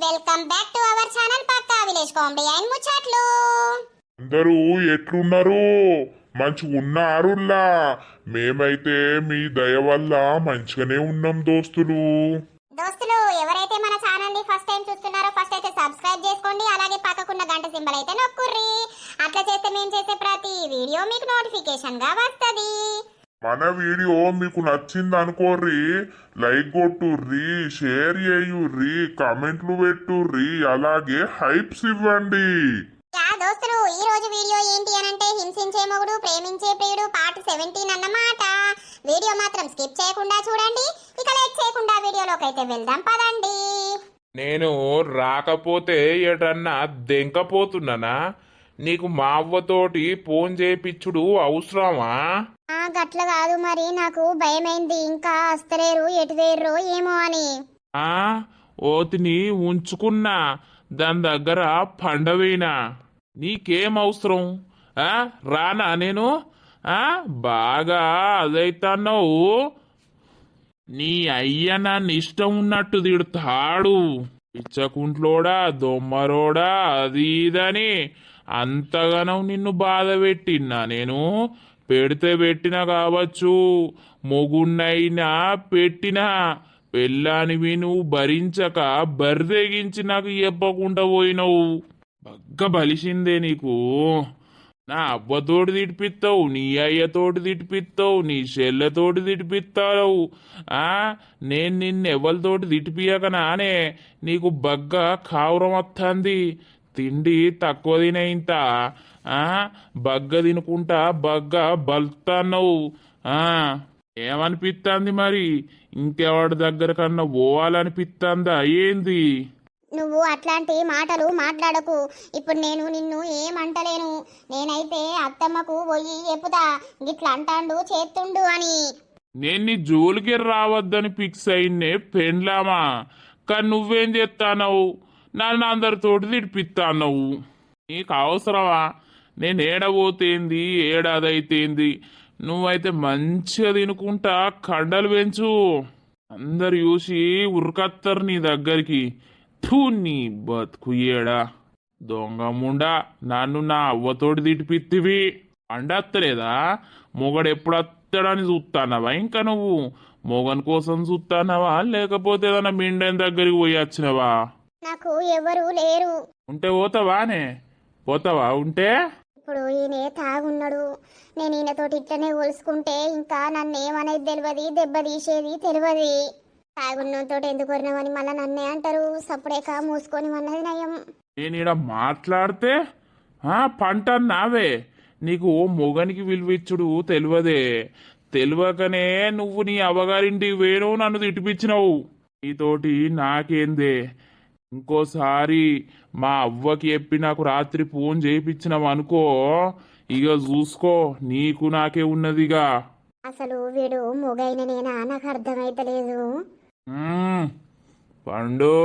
Welcome back to our channel Pakka village comedy and ముచ్చట్లు. అందరూ ఎట్లున్నారు? మంచిగున్నారులా? మేమైతే మీ దయ వల్ల మంచిగానే ఉన్నాం దోస్తులు. దోస్తులు ఎవరైతే మన ఛానల్ ని ఫస్ట్ టైం చూస్తున్నారో ఫస్ట్ అయితే సబ్స్క్రైబ్ చేసుకోండి. అలాగే పక్కకున్న గంట సింబల్ అయితే నొక్కుర్రి. అట్లా చేస్తే మేము చేసే ప్రతి వీడియో మీకు నోటిఫికేషన్ గా వస్తది. మన వీడియో మీకు నచ్చింది అనుకోర్రి, లైక్ కొట్టుర్రి, షేర్ చేయుర్రి, కామెంట్లు పెట్టుర్రి, అలాగే హైప్స్ ఇవ్వండి. దోస్తులు ఈ రోజు వీడియో ఏంటి అనంటే హింసించే మొగుడు ప్రేమించే ప్రియుడు పార్ట్ 17 అన్నమాట. వీడియో మాత్రం స్కిప్ చేయకుండా చూడండి. ఇక లేట్ చేయకుండా వీడియోలోకి అయితే వెళ్దాం పదండి. నేను రాకపోతే ఎటన్నా దెంకపోతున్నానా? నీకు మా అవ్వతోటి ఫోన్ చేపిచ్చుడు అవసరమా? గట్ల కాదు, మరి నాకు భయమైంది. ఇంకా వస్తలేరు, ఎటు వేర్రో ఏమో అని. ఓతిని ఉంచుకున్నా, దాని దగ్గర పండవేనా? నీకేం అవసరం? రానా నేను? బాగా అదైతన్నావు. నీ అయ్య నన్ను ఇష్టం ఉన్నట్టు తిడతాడు. పిచ్చకుంట్లోడా దొమ్మరోడా అది ఇదని అంతగానం నిన్ను బాధ పెట్టినా నేను? పెడితే పెట్టినా కావచ్చు, మొగున్నైనా పెట్టినా, పెళ్ళానివి నువ్వు భరించక బరిదెగించి నాకు చెప్పకుండా పోయినవు. బగ్గ బలిసిందే నీకు. నా అవ్వతోటి తిడిపిస్తావు, నీ అయ్యతోటి తిడిపిస్తావు, నీ చెల్లెతోటి తిడిపిస్తావు. నేను నిన్నెవరితోటి తిడిపియక నానే నీకు బగ్గ కావురం వస్తుంది. తిండి తక్కువ తినే ఇంత బగ్గ తినుకుంటా బగ్గ బలుతాన్నావు. ఏమనిపిస్తుంది మరి? ఇంకెవాడి దగ్గర కన్నా పోవాలనిపిస్తుందా ఏంది? నువ్వు అట్లాంటి మాటలు మాట్లాడకు. ఇప్పుడు నేను నిన్ను ఏమంటలేను. నేనైతే అత్తమ్మకు పోయి చెప్పుతా గిట్లా అంటాండు చేస్తుండు అని. నేను నీ జోలికి రావద్దని ఫిక్స్ అయిందే పెండ్లామా. కానీ నువ్వేం చేస్తానవు? నన్ను అందరితోటి తిడిపిస్తావు. నీకు అవసరమా? నేను ఏడబోతేంది, ఏడాదైతేంది, నువ్వైతే మంచిగా తినుకుంటా కండలు పెంచు. అందరు చూసి ఉరకత్తరు నీ దగ్గరికి. థూ, నీ బతుకు ఏడా దొంగ ముండా. నన్ను నా అవ్వతోటి తిడిపిత్తివి. అండత్తలేదా? మొగడు ఎప్పుడు అత్తడని చూస్తానవా? ఇంకా నువ్వు మొగన్ కోసం చూస్తానవా, లేకపోతే ఏదైనా మిండని దగ్గరికి పోయి వచ్చినవా? నాకు ఎవరు లేరు. ఉంటే పోతావానే? పోతావా ఉంటే? ఇప్పుడు ఈయనే తాగున్నాడు. నేను ఈయనతోటి ఇట్లనే ఒలుసుకుంటే ఇంకా నన్ను ఏమనేది తెలియదు, దెబ్బ తీసేది తెలియదు. తాగున్నతో ఎందుకు కొరినామని మళ్ళీ నన్నే అంటారు. సప్పుడేక మూసుకొని అన్నది నయం. నేను ఈడ మాట్లాడితే పంట నావే. నీకు మొగనికి విలువిచ్చుడు తెలియదే. తెలియకనే నువ్వు నీ అవ్వగారింటికి వేణు నన్ను తిట్టిపించినావు. నీతోటి నాకేందే? ఇంకోసారి మా అవ్వకి చెప్పి నాకు రాత్రి ఫోన్ చేయించినావు అనుకో, ఇక చూసుకో నీకు నాకే ఉన్నదిగా. అసలు వీడు మొగైన నేనా నాకు అర్థమైతలేదు. పండు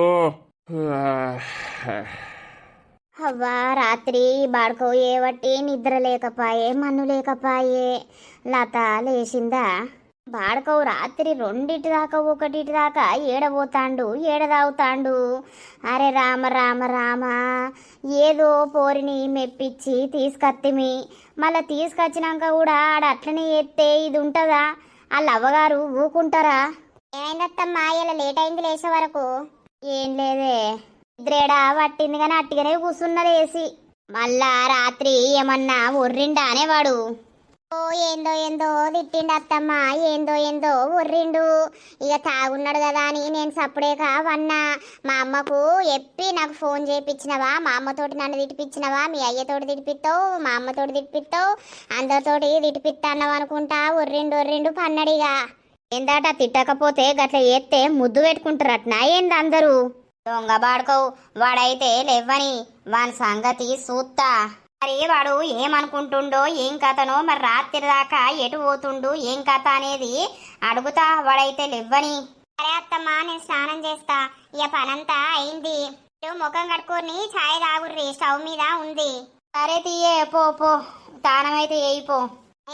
అవ్వా రాత్రి బాడుకోయే బట్టి నిద్ర లేకపాయే, మన్ను లేకపాయే. లత లేచిందా? బాడుకోవు రాత్రి 2 దాకా 1 దాకా ఏడబోతాండు, ఏడదావుతాండు. అరే రామ రామ రామ, ఏదో పోరిని మెప్పించి తీసుకొత్తిమి. మళ్ళీ తీసుకొచ్చినాక కూడా ఆడ అట్లనే ఎత్తే ఇది ఉంటుందా? వాళ్ళ అవ్వగారు ఊకుంటారా? ఏమైందత్తమ్మా ఇలా లేట్ అయింది లేచే వరకు? ఏం లేదే, నిద్రేడా పట్టింది కానీ అట్టిగానే కూర్చున్నది వేసి. మళ్ళా రాత్రి ఏమన్నా ఒర్రిండా అనేవాడు. ఓ ఏందో ఏందో తిట్టిండు అత్తమ్మ, ఏందో ఏందో ఒర్రిండు. ఇక తాగున్నాడు కదా అని నేను సప్పుడేక వన్నా. మా అమ్మకు చెప్పి నాకు ఫోన్ చేయించినవా, మా అమ్మతోటి నన్ను తిట్టిపించినవా, మీ అయ్యతోటి తిట్టిపిస్తావు, మా అమ్మతోటి తిట్టిపిస్తావు, అందరితోటి తిట్టిపిస్తాన్నావు అనుకుంటా ఒర్రిండు పన్నడిగా. ఏందట తిట్టకపోతే గట్ల ఎత్తే ముద్దు పెట్టుకుంటారట్నా ఏంది అందరూ? దొంగ బాడుకోవు వాడైతే లేవని వాని సంగతి చూస్తా. మరి వాడు ఏమనుకుంటుండో ఏం కథనో, మరి రాత్రి దాకా ఎటు పోతుండు ఏం కథ అనేది అడుగుతా. వాడైతే లేవని. అరే అత్తమ్మా నేను స్నానం చేస్తా, ఇక పనంతా అయింది. ముఖం కడుక్కొని ఛాయ్ తాగుర్రి, స్టవ్ మీద ఉంది. సరే తీయే పో పో, స్నానం అయితే వేయిపో.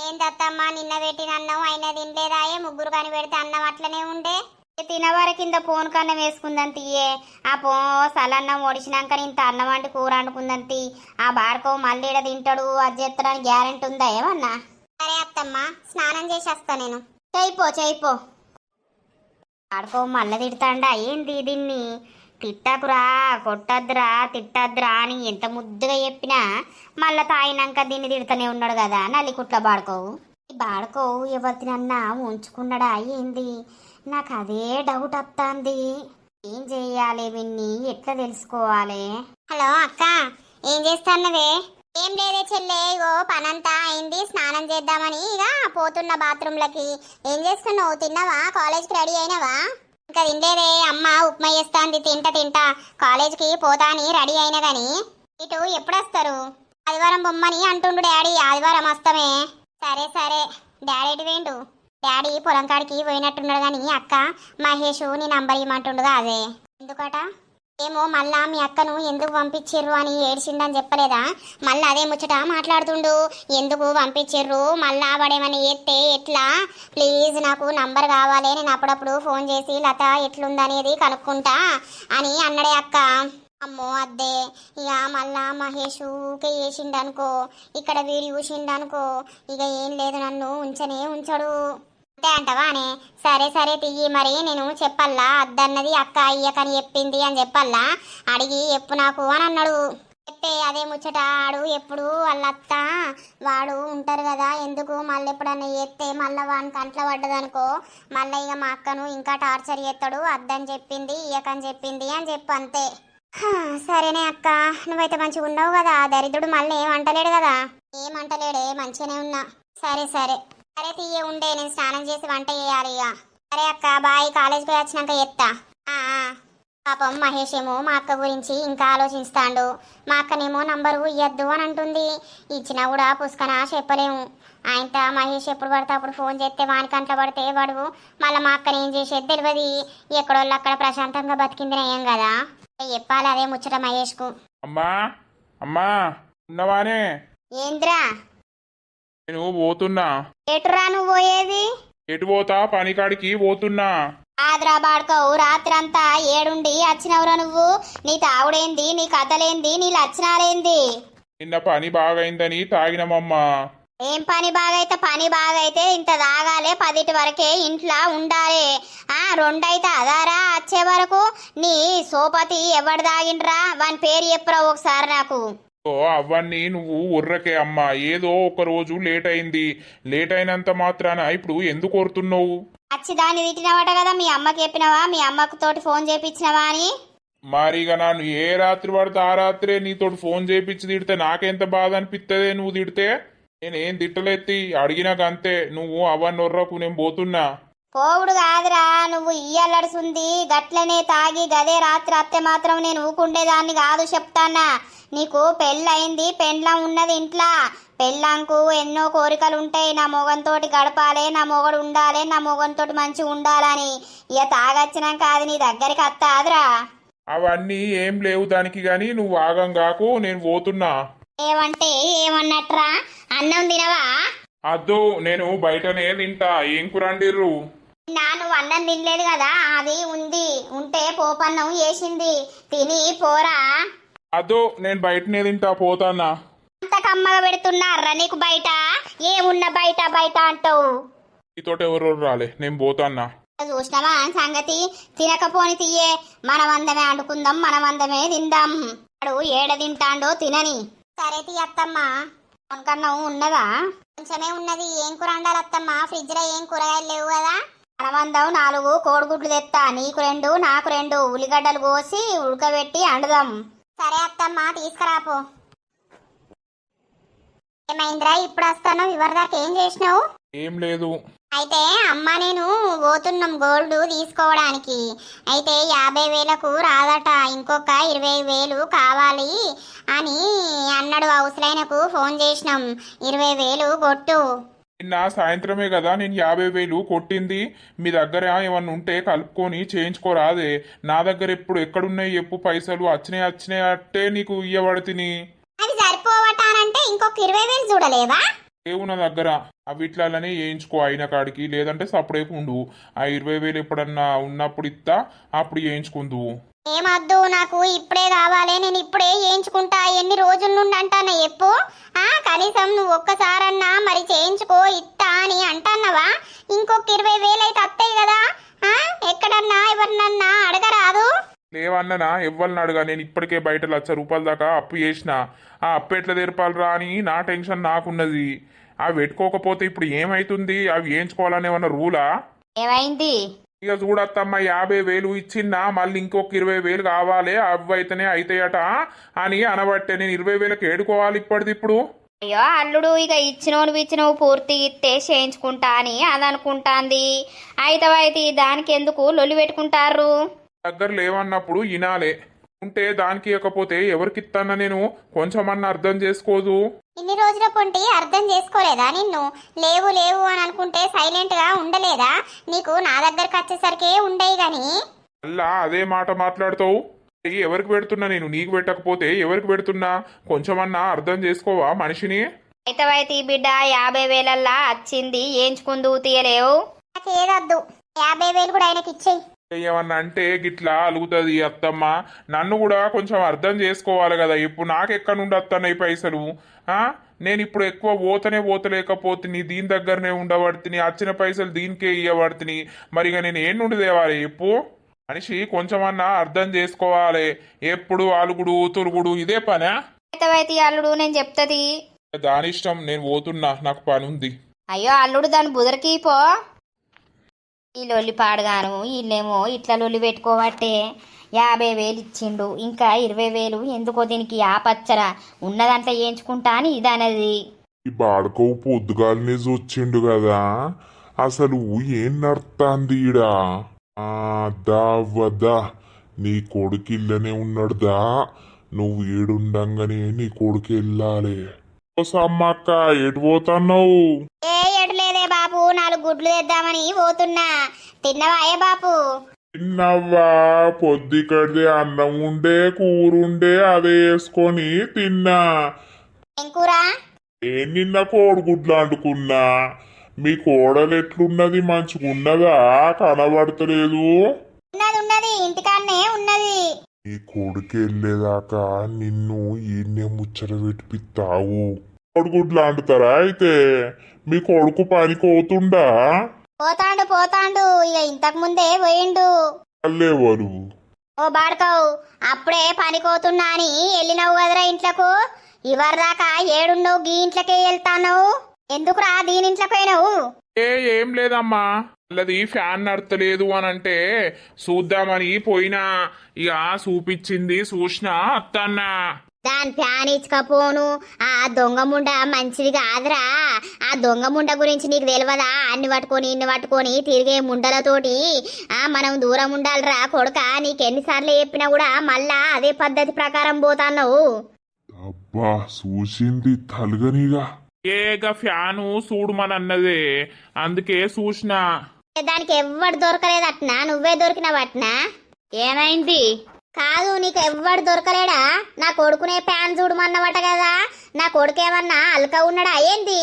ఏందత్తమ్మా నిన్న పెట్టిన అన్నం అయినా తినలేదాయే? ముగ్గురు కని పెడితే అన్నం అట్లనే ఉండే. తినవారి కింద పోను కన్నం వేసుకుందని తీయే ఆ పో సలన్నం ఒడిచినాక ఇంత అన్నం వంటి కూర వండుకుందని ఆ బాడుకో మళ్ళీ ఈడ తింటాడు అది చేస్తాడని గ్యారెంటీ ఉందా ఏమన్నా? సరే అత్తమ్మ, స్నానం చేసేస్తా నేను. చేయిపో బాడుకో మళ్ళీ తిడతాండా ఏంది దీన్ని? తిట్టకురా, కొట్టద్దురా, తిట్టద్దురా అని ఎంత ముద్దుగా చెప్పినా మళ్ళా తాగినాక దీన్ని తిడుతూనే ఉన్నాడు కదా నల్లికుట్ల బాడుకోవు. ఈ బాడుకోవు ఎవరినన్నా ఉంచుకున్నాడా ఏంది? నాకు అదే డౌట్ వస్తుంది. ఏం చెయ్యాలి విన్ని, ఎట్లా తెలుసుకోవాలి? హలో అక్క, ఏం చేస్తాన్నవే? ఏం లేదే చెల్లె, ఇగో పనంతా అయింది, స్నానం చేద్దామని ఇక పోతున్న బాత్రూంలకి. ఏం చేస్తున్నావు? తిన్నావా? కాలేజ్కి రెడీ అయినావా? ఇంకా తినలేదే, అమ్మ ఉప్మా చేస్తాంది, తింటా కాలేజ్కి పోతా అని రెడీ అయినా గాని. ఇటు ఎప్పుడు వస్తారు? ఆదివారం బొమ్మని అంటుండు డాడీ, ఆదివారం వస్తామే. సరే డాడీ ఎటు వేండు? డాడీ పొలం కాడికి పోయినట్టున్నాడు గాని అక్క మహేష్ నీ నంబర్ ఇవ్వమంటుండగా అదే. ఎందుకట? ఏమో మళ్ళా మీ అక్కను ఎందుకు పంపించిర్రు అని ఏడ్చిండని చెప్పలేదా? మళ్ళీ అదే ముచ్చట మాట్లాడుతుండు. ఎందుకు పంపించిర్రు, మళ్ళా వాడేమని ఎత్తే ఎట్లా, ప్లీజ్ నాకు నంబర్ కావాలి, నేను అప్పుడప్పుడు ఫోన్ చేసి లత ఎట్లుందనేది కనుక్కుంటా అని అన్నడే అక్క. అమ్మో అద్దే, ఇక మళ్ళా మహేష్ ఊకే చేసిండనుకో, ఇక్కడ వీడు చూసిండనుకో, ఇక ఏం లేదు నన్ను ఉంచనే ఉంచడు. అంతే అంటవానే? సరే తియ్యి, మరి నేను చెప్పల్లా అద్దన్నది అక్క అయ్యకని చెప్పింది అని చెప్పల్లా, అడిగి ఎప్పు నాకు అని అన్నాడు. చెప్తే అదే ముచ్చట ఆడు ఎప్పుడు వాళ్ళత్త వాడు ఉంటారు కదా, ఎందుకు మళ్ళీ ఎప్పుడన్నా చేస్తే మళ్ళీ వాడిని కంట్లో పడ్డదనుకో, మళ్ళీ ఇక మా అక్కను ఇంకా టార్చర్ చేస్తాడు, అద్దని చెప్పింది ఇయ్యకని చెప్పింది అని చెప్పు అంతే. సరేనే అక్క, నువ్వైతే మంచిగా ఉన్నావు కదా, దరిద్రుడు మళ్ళీ ఏమంటలేడు కదా? ఏమంటలేడే, మంచిగానే ఉన్నా. సరే తీయ ఉండే, నేను స్నానం చేసి వంట చేయాలి ఇక. సరే అక్క, బాయ్, కాలేజ్కి వచ్చినాక ఎత్తా. పాపం మహేష్ ఏమో మా అక్క గురించి ఇంకా ఆలోచిస్తాడు. మా అక్కనేమో నంబరు ఇయ్యద్దు అని అంటుంది. ఇచ్చినా కూడా పుష్కన చెప్పలేము. ఆయనతో మహేష్ ఎప్పుడు పడితే అప్పుడు ఫోన్ చేస్తే వాని కంట్లో పడితే వాడు మళ్ళీ మా అక్కని ఏం చేసేది తెలియదు. ఎక్కడోళ్ళు అక్కడ ప్రశాంతంగా బతికింది నయం కదా, చెప్పాలి అదే ముచ్చట మహేష్కు. అమ్మా ఉన్నవానే? ఏంద్రా? నేను పోతున్నా. ఎటురా నువ్వు పోయేది? ఎటు పోతా? పనికాడికి పోతున్నా. ఆద్రా బాడుకోవు, రాత్రంతా ఏడుండి వచ్చినవురా నువ్వు? నీ తాగుడేంది, నీ కథలేంది, నీ లక్షణాలేంది? నిన్న పని బాగైందని తాగినమమ్మా. ఏం పని బాగైతే ఇంత తాగాలే, 10 వరకే ఇంట్లో ఉండాలి. 2 అయితే అదారా వచ్చే వరకు? నీ సోపతి ఎవడు తాగిండ్రా, వాని పేరు చెప్పురా ఒకసారి నాకు. అవన్నీ నువ్వు ఉర్రకే అమ్మా, ఏదో ఒక రోజు లేట్ అయింది, లేట్ అయినంత మాత్రాన ఇప్పుడు ఎందుకు కోరుతున్నావు? వచ్చి దాన్ని తిట్టినవాట కదా, మీ అమ్మకి చెప్పినవా? మీ అమ్మకు తోటి ఫోన్ చేయించినవా అని? మరిగా నన్ను ఏ రాత్రి పడితే ఆ రాత్రే నీతోటి ఫోన్ చేయించి తిడితే నాకెంత బాధ అనిపిస్తుంది? నువ్వు తిడితే నేనేం తిట్టలేత్తి అడిగినాక అంతే. నువ్వు అవన్నీ ఉర్రకు, నేను పోతున్నా. పోవుడు కాదురా, నువ్వు ఇయ్యల్లడుసుంది గట్లనే తాగి గదే రాత్రి అత్తే మాత్రం నేను ఊకుండేదాన్ని కాదు చెప్తానా. నీకు పెళ్ళయింది, పెండ్లం ఉన్నది ఇంట్లో. పెళ్ళంకు ఎన్నో కోరికలు ఉంటాయి, నా మొగంతోటి గడపాలి, నా మొగడు ఉండాలి, నా మొగంతోటి మంచిగా ఉండాలని. ఇక తాగొచ్చినాక అది నీ దగ్గరికి అత్తాదిరా. అవన్నీ ఏం లేవు దానికి గాని, నువ్వు ఆగం కాకు, నేను పోతున్నా. ఏమంటే ఏమన్నట్రా? అన్నం తినవా? అద్దు, నేను బయటనే తింటా. ఏం కురండిర్రు? నువ్వు అన్నం తినలేదు కదా, అది ఉంటే పోపన్నం వేసింది, తిని పోరా. అద్దు, నేను బయటనే తింటా, పోతానా. అంత కమ్మగా పెడుతున్నారా నీకు బయట? ఏమున్న బయట అంటావు? నీతోటి ఎవరు రాలే, నేను పోతానా. చూసినావా సంగతి? తినకపోని తీయే, మనమందమే అనుకుందాం, మనమందమే తిందాం. వాడు ఏడ తింటాండో తినని. సరే తీయత్తమ్మా, కొనకన్నం ఉన్నదా? కొంచెమే ఉన్నది. ఏం కూర వండాలి అత్తమ్మ? ఫ్రిడ్జ్ లో ఏం కూరగాయలు లేవు కదా? మనమందం 4 కోడిగుడ్లు తెత్తా, నీకు 2 నాకు 2 ఉల్లిగడ్డలు కోసి ఉడకబెట్టి వండుదాం. సరే అత్తమ్మ, తీసుకురాపో. ఏమైందిరా ఇప్పుడు వస్తాను? ఇవరిదాకా ఏం చేసినావు? ఏం లేదు. అయితే అమ్మ నేను పోతున్నాం గోల్డ్ తీసుకోవడానికి. అయితే 50,000కు రాదట, ఇంకొక 20,000 కావాలి అని అన్నాడు. హౌస్లైనకు ఫోన్ చేసినాం, 20,000 కొట్టు. నిన్న సాయంత్రమే కదా నేను 50,000 కొట్టింది. మీ దగ్గర ఏమన్నా ఉంటే కలుపుకొని చేయించుకోరాదే. నా దగ్గర ఎప్పుడు ఎక్కడున్నాయి చెప్పు పైసలు? వచ్చినాయి అంటే నీకు ఇయ్యబడితిని. అది సరిపోవటానంటే ఇంకొక 20,000 చూడలేవా? లేవు నా దగ్గర. అవిట్లనే వేయించుకో అయిన కాడికి, లేదంటే సపరేట్ ఉండు. ఆ 20,000 ఎప్పుడన్నా ఉన్నప్పుడు ఇస్తా, అప్పుడు వేయించుకుందువు. ఏమద్దు, నాకు ఇప్పుడే కావాలి, నేను ఇప్పుడే చేయించుకుంటా. ఎన్ని రోజుల నుండి అంటానా చెప్పు? కనీసం నువ్వు ఒక్కసారన్నా మరి చేయించుకో ఇత్తా అని అంటాన్నవా? ఇంకొక 20,000 అయితే వస్తాయి కదా. ఎక్కడన్నా ఎవరినన్నా అడగరాదు? లేవన్ననా ఎవ్వరిని అడుగా, నేను ఇప్పటికే బయట ₹1,00,000 దాకా అప్పు చేసిన. ఆ అప్పు ఎట్లా తెరపాలరా అని నా టెన్షన్ నాకున్నది. అవి పెట్టుకోకపోతే ఇప్పుడు ఏమైతుంది? అవి వేయించుకోవాలని ఏమన్నా రూలా? ఏమైంది? ఇక చూడత్తమ్మ, 50,000 ఇచ్చిందా, మళ్ళీ ఇంకొక 20,000 కావాలి, అవి అయితేనే అవుతాయట అని అనబట్టే నేను 20,000కి ఏడుకోవాలి ఇప్పటిది ఇప్పుడు. అయ్యో అల్లుడు, ఇక ఇచ్చినవు పూర్తి ఇస్తే చేయించుకుంటా అని అది అనుకుంటాంది. అయితే దానికి ఎందుకు లొల్లి పెట్టుకుంటారు? దగ్గర లేవన్నప్పుడు ఇనాలే, ఉంటే దానికి ఇవ్వకపోతే ఎవరికి ఇస్తానా నేను? కొంచెమన్నా అర్థం చేసుకోదు. ఇన్ని రోజుల పొంటి అర్థం చేసుకోలేదా నిన్ను? లేవు లేవు అని అనుకుంటే సైలెంట్ గా ఉండలేదా? నీకు నా దగ్గరకు వచ్చేసరికి ఉండయి గాని. అల్లా అదే మాట మాట్లాడుతావు. ఎవరికి పెడుతున్నా నేను? నీకు పెట్టకపోతే ఎవరికి పెడుతున్నా? కొంచెమన్నా అర్థం చేసుకోవా మనిషిని? అయితే బిడ్డ 50,000 వచ్చింది, ఏంచుకుందు తీయలేవు. నాకేదద్దు, 50,000 కూడా ఆయనకి ఇచ్చేయి. ఏమన్నా అంటే గిట్లా అలుగుతుంది అత్తమ్మ. నన్ను కూడా కొంచెం అర్థం చేసుకోవాలి కదా. ఇప్పుడు నాకెక్కడి నుండి వస్తున్నాయి పైసలు? నేను ఇప్పుడు ఎక్కువ పోతలేకపోతే దీని దగ్గరనే ఉండబడుతుంది, వచ్చిన పైసలు దీనికే ఇవ్వబడుతుంది. మరి ఇక నేను ఏం నుండి తేవాలి చెప్పు? మనిషి కొంచెమన్నా అర్థం చేసుకోవాలి. ఎప్పుడు అలుగుడు తురుగుడు ఇదే పనా? అయితే అల్లుడు, నేను చెప్తది. దాని ఇష్టం, నేను పోతున్నా, నాకు పని ఉంది. అయ్యో అల్లుడు, దాని బుదరికి పో. ఈ లొల్లి పాడుగాను, వీళ్ళేమో ఇట్లా లొల్లి పెట్టుకోబట్టే 50,000 ఇచ్చిండు. ఇంకా 20,000 ఎందుకో దీనికి ఆపచ్చరా, ఉన్నదంతా వేయించుకుంటా అని ఇదన్నది. ఈ బాడకవు పొద్దుగాలనే వచ్చిండు కదా, అసలు ఏం నడుస్తాంది ఈడా? వద్దా, నీ కొడుకు ఇల్లనే ఉన్నాడుదా, నువ్వు ఏడుండంగానే నీ కొడుకు వెళ్ళాలి. సమ్మక్క ఎటు పోతున్నావు? ఎటు లేదే బాపు, 4 గుడ్లు తెద్దామని పోతున్నా. తిన్నవాయే బాపు? తిన్నవ్వా, పొద్దుకడితే అన్నం ఉండే కూరుండే అదే వేసుకొని తిన్నా. ఏం కూర? నిన్న కోడిగుడ్లు అంటుకున్నా. మీ కోడలు ఎట్లున్నది, మంచిగున్నదా? కనబడతలేదు. ఉన్నది ఇంటికాన్నే ఉన్నది. నీ కొడుకు వెళ్ళేదాకా నిన్ను ఈయన్నే ముచ్చట పెట్టిపిస్తావు. కోడిగుడ్లు అంటుతారా? అయితే మీ కొడుకు పనికి పోతుండా? పోతాండు, ఇక ఇంతకు ముందే పోయిండు. వాళ్ళెవరు? ఓ బాడకవు, అప్పుడే పనికోతున్నా అని వెళ్ళినావు కదరా ఇంట్లకు. ఇవరిదాకా ఏడున్నావు, గీ ఇంట్లకే వెళ్తాను. ఎందుకురా దీని ఇంట్లోకి పోయినావు? ఏం లేదమ్మా, అల్లది ఫ్యాన్ నడతలేదు అని అంటే చూద్దామని పోయినా. ఇక చూపించింది, చూసినా అత్తన్నా. దాని ఫ్యాన్ ఇచ్చకపోను. ఆ దొంగ ముండ మంచిది కాదురా. ఆ దొంగ ముండ గురించి నీకు తెలియదా? అన్ని పట్టుకొని ఇన్ని పట్టుకొని తిరిగే ముండలతోటి మనం దూరం ఉండాలిరా కొడుక. నీకెన్నిసార్లు చెప్పినా కూడా మళ్ళా అదే పద్ధతి ప్రకారం పోతాన్నావు. అబ్బా, చూసింది తలగనిగా. ఏగా ఫ్యాను చూడమని అన్నదే, అందుకే చూసినా. దానికి ఎవ్వడు దొరకలేదట్నా? నువ్వే దొరికినవట్నా? ఏమైంది? కాదు, నీకు ఎవ్వడు దొరకలేడా? నా కొడుకునే ఫ్యాన్ చూడమన్నవట కదా. నా కొడుకేమన్నా అల్క ఉన్నాడా ఏంది?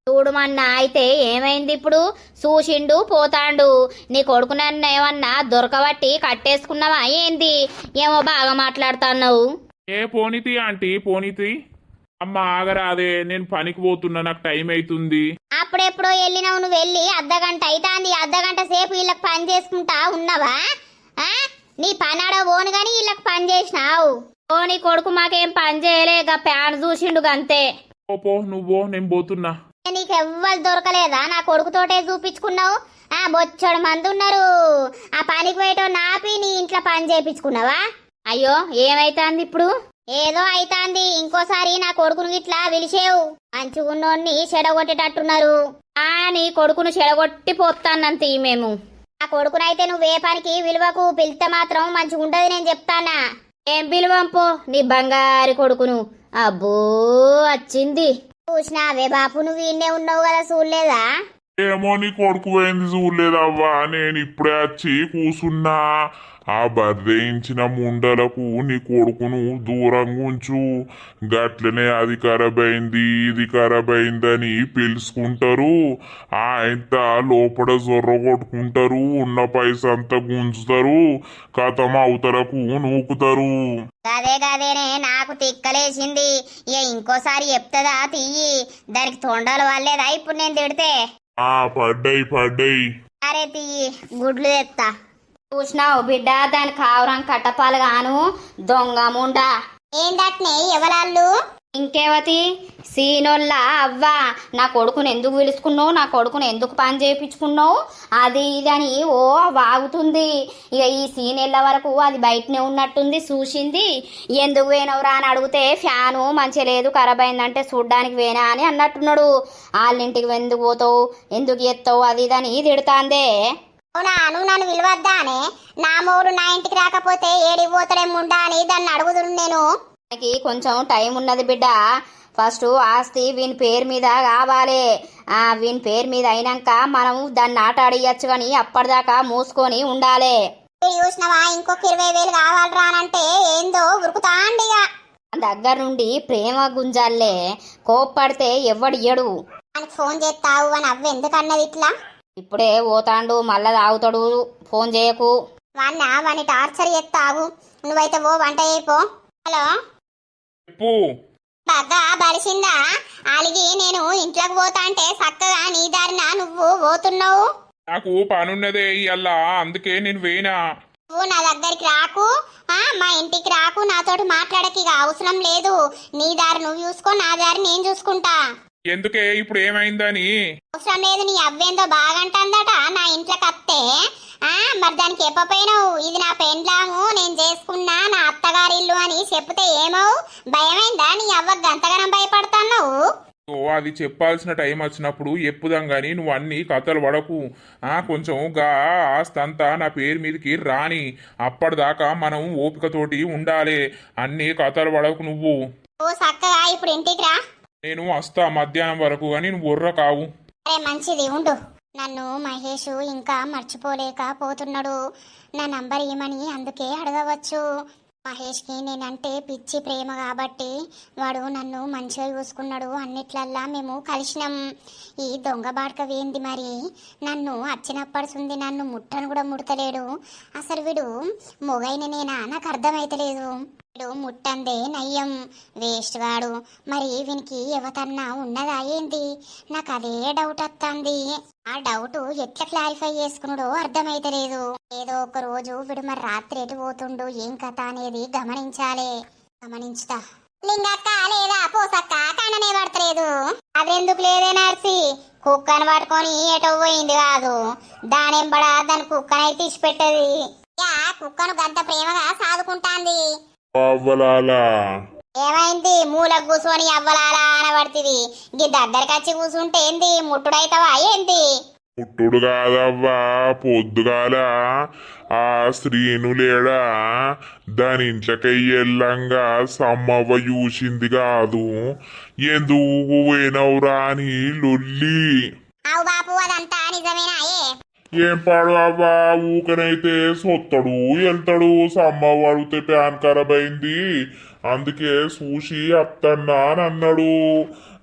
చూడమన్నా అయితే ఏమైంది ఇప్పుడు? చూసిండు పోతాండు. నీ కొడుకునన్న ఏమన్నా దొరకబట్టి కట్టేసుకున్నావా ఏంది? ఏమో బాగా మాట్లాడుతున్నావు. పోనీతి ఆంటీ, పోనీతి. అమ్మ ఆగరాదే, నేను పనికి పోతున్నా, నాకు టైం అవుతుంది. అప్పుడెప్పుడో వెళ్ళినావు, నువ్వు వెళ్ళి అర్ధగంట అవుతాంది. అర్ధగంట సేపు వీళ్ళకి పని చేసుకుంటా ఉన్నావా? నీ పనాడ ఓను గాని వీళ్ళకి పని చేసినావు. ఓ నీ కొడుకు మాకేం పని చేయలేక ప్యాన్ చూసిండు గంతే. పో నువ్వు, నేను పోతున్నా. నీకెవ్వరు దొరకలేదా? నా కొడుకుతోటే చూపించుకున్నావు. బొచ్చడు మంది ఉన్నారు. ఆ పనికి పోయేటో నాపి నీ ఇంట్లో పని చేపించుకున్నావా? అయ్యో ఏమైతాంది ఇప్పుడు? ఏదో అయితాంది. ఇంకోసారి నా కొడుకును ఇట్లా పిలిచేవు. మంచిగున్నోన్ని చెడగొట్టేటట్టున్నారు. నీ కొడుకును చెడగొట్టి పోతానంత మేము. ఆ కొడుకునైతే నువ్వే పనికి విలువకు పిలితే మాత్రం మంచిగుంటది, నేను చెప్తానా. ఏం పిలువంపో నీ బంగారు కొడుకును. అబ్బో వచ్చింది. చూసినావే బాపు, నువ్వు ఇన్నే ఉన్నావు కదా, చూడలేదా? ఏమో నీ కొడుకు పోయింది చూడలేదవ్వా, నేను ఇప్పుడే వచ్చి కూసున్నా. ఆ బర్రెయించిన ముండలకు నీ కొడుకును దూరంగా ఉంచు. గట్లనే అది ఖరాబైంది ఇది ఖరాబైందని పిలుచుకుంటారు. ఇంత లోపల జొర్ర కొట్టుకుంటారు, ఉన్న పైసంతా గుంజుతారు, కథం అవతలకు నూకుతారు. గదే గదేనే నాకు తిక్కలేసింది. ఇక ఇంకోసారి చెప్తుందా తియ్యి, దానికి తొండలు వాళ్ళేదా ఇప్పుడు నేను తిడితే. పడ్డాయి. అరే తియ్యి గుడ్లు తెత్తా. చూసినావు బిడ్డ, దాని కావురం కట్టపాలు గాను దొంగ ముండా. ఏందట్నే ఎవరాళ్ళు? ఇంకేవతి సీనోళ్ళ అవ్వా, నా కొడుకుని ఎందుకు పిలుచుకున్నావు, నా కొడుకుని ఎందుకు పని చేయించుకున్నావు, అది ఇది అని ఓ వాగుతుంది. ఇక ఈ సీన్ వెళ్ళే వరకు అది బయటనే ఉన్నట్టుంది, చూసింది. ఎందుకు వేనవురా అని అడిగితే ఫ్యాను మంచిగా లేదు ఖరాబ్ అయిందంటే చూడ్డానికి వేనా అని అన్నట్టున్నాడు. వాళ్ళింటికి ఎందుకు పోతావు, ఎందుకు ఎత్తావు, అది ఇది అని తిడుతాందే. అవునా, నువ్వు నన్ను విలువద్దానే, నా మూడు నా ఇంటికి రాకపోతే ఏడికి పోతాడేముండా అని దాన్ని అడుగుతున్నా నేను. మనకి కొంచెం టైం ఉన్నది బిడ్డ, ఫస్ట్ ఆస్తి వీని పేరు మీద కావాలి. వీని పేరు మీద అయినాక మనం దాన్ని ఆట ఆడియచ్చు, కానీ అప్పటిదాకా మూసుకొని ఉండాలి. చూసినవా, ఇంకొక 20,000 కావాలరా అనంటే ఏందో ఉరుకుతాండిగా. దగ్గర నుండి ప్రేమ గుంజాలే, కోప్పడితే ఎవడియ్యడు. ఆయనకు ఫోన్ చేస్తావు అని అవ్వ ఎందుకన్నది ఇట్లా? ఇప్పుడే పోతాండు, మళ్ళా తాగుతాడు, ఫోన్ చేయకు. వాణ్ణి టార్చర్ చేస్తావు, నువ్వైతే ఓ వంట అయిపో. హలో బాగా బలిసిందా? అలిగి నేను ఇంట్లోకి పోతా అంటే చక్కగా నీ దారిన నువ్వు పోతున్నావు. నాకు పనున్నదే ఇయ్యల్లా, అందుకే నేను వేయినా. నువ్వు నా దగ్గరికి రాకు, మా ఇంటికి రాకు, నాతోటి మాట్లాడకి అవసరం లేదు. నీ దారి నువ్వు చూసుకో, నా దారి నేను చూసుకుంటా. ఎందుకే ఇప్పుడు ఏమైందని? అవసరం లేదు, నీ అవ్వేందో బాగంటుందట నా ఇంట్లోకి అత్తే. మరి దానికి చెప్పపోయినావు, ఇది నా పెండ్లాము, నేను చేసుకున్నా, నా అత్తగారి ఇల్లు అని చెప్తే ఏమవు? భయమైందా నీ అవ్వకు గంతగానం భయపడుతున్నావు? అది చెప్పాల్సిన టైం వచ్చినప్పుడు ఎప్పుదాం గాని నువ్వు అన్ని కథలు పడకు. కొంచెం గా ఆస్తంతా నా పేరు మీదకి రాని, అప్పటిదాకా మనం ఓపికతోటి ఉండాలి. అన్ని కథలు పడకు నువ్వు. ఓ చక్కగా ఇప్పుడు ఇంటికి రా, నేను వస్తా మధ్యాహ్నం వరకు, కానీ నువ్వు బొర్ర కావు. అరే మంచిది ఉండు. నన్ను మహేష్ ఇంకా మర్చిపోలేకపోతున్నాడు. నా నంబర్ ఏమని అందుకే అడగవచ్చు. మహేష్కి నేనంటే పిచ్చి ప్రేమ కాబట్టి వాడు నన్ను మంచిగా చూసుకున్నాడు. అన్నిట్లల్లా మేము కలిసినాం. ఈ దొంగ బాడకవేంది మరి, నన్ను అచ్చినప్పడుతుంది, నన్ను ముట్టను కూడా ముడతలేడు. అసలు వీడు మొగైన నేనా నాకు అర్థమైతలేదు. వీడు ముట్టందే నయ్యం, వేస్ట్ వాడు. మరి వీనికి ఎవతన్నా ఉన్నదా ఏంది? నాకు అదే డౌట్ వస్తుంది. ఆ డౌట్ ఎట్లా క్లారిఫై చేసుకున్నాడో అర్థమైతలేదు. ఏదో ఒక రోజు వీడు మరి రాత్రి ఎటు పోతుండు, ఏం కథ అనేది గమనించుతా. లింగక్క లేదా పోసక్క కన్ననే పడతలేదు. అదెందుకు లేదే నర్సి, కుక్కను పట్టుకొని ఎటో పోయింది కాదు, దానెంబడా దాని కుక్కనైతే తీసి పెట్టది. కుక్కను గంత ప్రేమగా సాదుకుంటాంది. ఏమైంది? మూలకు కూర్చొని అవ్వలాలా అనబడుతుంది. గీ దగ్గరికి వచ్చి కూర్చుంటే ఏంది, ముట్టుడైతావా ఏంది? ముట్టుడు కాదవ్వా, పొద్దుగాల ఆ శ్రీను లేడా దాని ఇంట్లోకెళ్ళంగా సమ్మవ్వ చూసింది కాదు, ఎందుకు పోయినవురా అని లొల్లి. అవు బాపు అదంతా నిజమేనా? ఏం పాడు అవ్వా, ఊకనైతే సొత్తడు వెళ్తాడు. సమ్మవ్వ అడిగితే ప్యాన్ ఖరాబ్ అయింది, అందుకే చూసి అత్తన్నా అని అన్నాడు.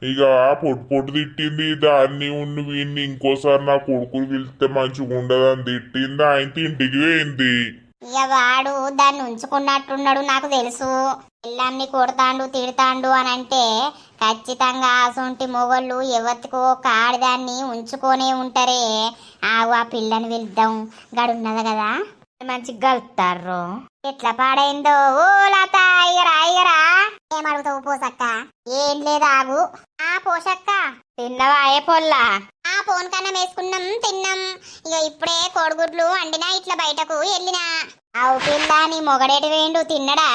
ఇక పొట్టు తిట్టింది దాన్ని, ఉండి వీడిని ఇంకోసారి నా కొడుకుని పిలిస్తే మంచిగా ఉండదని తిట్టింది. ఆయన ఇంటికి పోయింది. ఇక వాడు దాన్ని ఉంచుకున్నట్టున్నాడు, నాకు తెలుసు. పిల్లల్ని కొడతాండు తిడతాండు అని అంటే ఖచ్చితంగా అసొంటి మొగళ్ళు ఎవరికో ఒక ఆడదాన్ని ఉంచుకొనే ఉంటారే. ఆ పిల్లని వెళ్దాం గడున్నది కదా, మంచిగా గలుపుతారు. ఎట్లా పాడైందో. ఓ లత ఇగరా ఏమడుగుతావు పోసక్క? ఏం లేదు ఆగు. పోసక్క తిన్నవా? ఏ పొల్లా? ఫోన్ కన్నా వేసుకున్నాం, తిన్నాం. ఇక ఇప్పుడే కోడిగుడ్లు వండినా, ఇట్లా బయటకు వెళ్ళినా. అవు పిల్ల నీ మొగడేటి వేయండు, తిన్నడా?